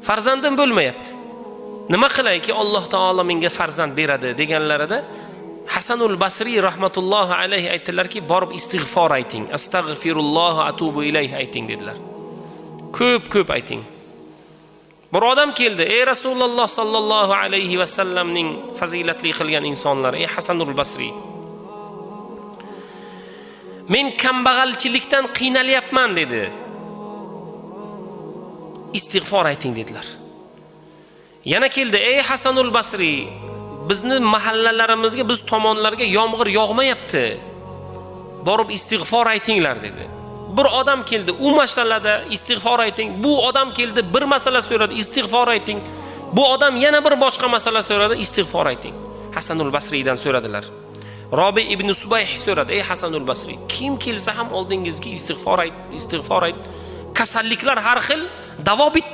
Farzandim bo'lmayapti. Nima qilayki Alloh taolo menga farzand beradi deganlarida Hasanul Basri rahmatullohi alayhi aytdilarki, borib istig'for ayting. Astag'firulloh va atubu ilayhi ayting dedilar. Ko'p ayting. Bir odam keldi, ey Rasululloh sallallohu alayhi va sallamning fazilatli qilgan insonlari, ey Hasanul Basri. Men kambag'alchilikdan qiynalyapman dedi. Istig'for ayting dedilar. Yana keldi, ey Hasanul Basri, bizni mahallalarimizga, biz tomonlarga yomg'ir yog'mayapti. Borib istig'for aytinglar dedi. Bir odam keldi, u masalada istig'for ayting. Bu odam keldi, bir masala so'radi, istig'for ayting. Bu odam yana bir boshqa masala so'radi, istig'for ayting. Hasanul Basridan so'radilar. Robi ibn Subayh so'radi, ey Hasanul Basri, kim kelsa ham oldingizga istig'for ayt. Kasalliklar har xil, davo bitta.